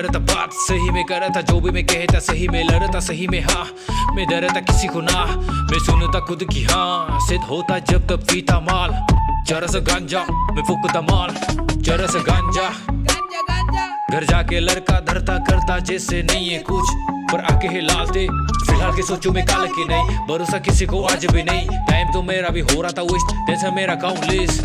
करता बात सही में करता, जो भी मैं कहता सही में लड़ता, सही में हाँ मैं डरता किसी को ना, मैं सुनता खुद की हाँ। सिद्ध होता जब तब पीता माल, जरा सा गांजा मैं फूकता माल, जरा सा गांजा घर जाके लड़का धरता करता जैसे नहीं है कुछ, पर आके ही लालते फिलहाल के सोचो में काल की नहीं, भरोसा किसी को आज भी नहीं। टाइम तो मेरा भी हो रहा था वेस्ट, जैसा मेरा काउंटलेस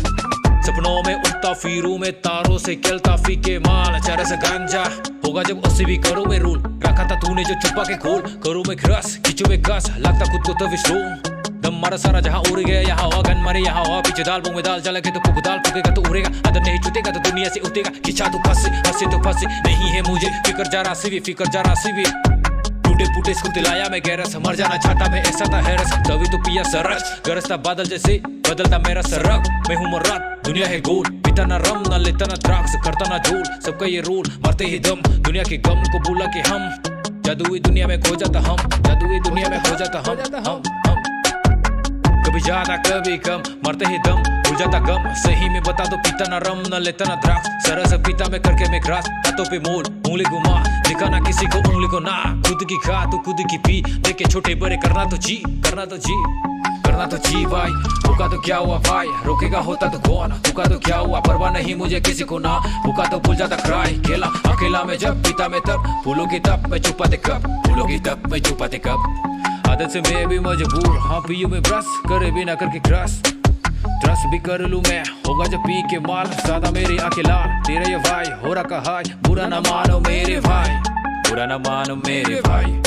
सपनों में उठता फिरू में तारों से खेलता फीके माल, चरा से गांजा होगा जब उसे भी करो मैं रूल, रखा था तूने जो छुपा के खोल, करो मैं क्रस खींचो मैं कस, लगता खुद को तो विश्रूम दम मारा सारा जहां उड़ गया, यहाँ हवा गन मारे यहाँ हवा, पीछे दाल में दाल चला के तो पुक दाल फूकेगा तो उड़ेगा, अदर नहीं छूटेगा तो दुनिया से उठेगा, खिंचा तो फंसे हंसे तो फंसे नहीं है मुझे फिकर जा रहा सिवी, फिकर जा रहा सिवी टूटे फूटे इसको दिलाया मैं गैरस, मर जाना चाहता मैं ऐसा था हैरस, तभी तो पिया सरस गरजता बादल जैसे बदलता मेरा सरक, मैं हूँ मर्रात दुनिया है गोल, पीता ना रम ना लेता ना द्राक्ष करता ना झूल, सबका ये रूल मरते ही दम, दुनिया के गम को भूला के हम जादुई दुनिया में खो जाता, हम जादुई दुनिया में खो जाता हम कभी ज्यादा कभी कम मरते ही दम भूल जाता गम, सही में बता दो पीता ना रम ना लेता ना द्राक्ष, सरस पीता में करके मैं ग्रास, हाथों पे मोल उंगली घुमा दिखाना किसी को उंगली को ना, खुद की खा तो खुद की पी, देखे छोटे बड़े करना तो जी करना तो जी करना तो जी भाई, भूखा तो क्या हुआ भाई, रोकेगा होता तो कौन, भूखा तो क्या हुआ परवाह नहीं मुझे किसी को ना, भूखा तो भूल जाता क्राई खेला अकेला में जब पीता में तब, फूलों तब मैं छुपाते कब, फूलों तब मैं छुपाते कब, आदत से मैं भी मजबूर हाँ पीयूं मैं ब्रश करे बिना करके क्रश, ट्रस्ट भी कर लूं मैं होगा जब पी के माल, ज्यादा मेरी आंखें लाल तेरा ये भाई हो रहा कहा, बुरा ना मानो मेरे भाई, बुरा ना मानो मेरे भाई।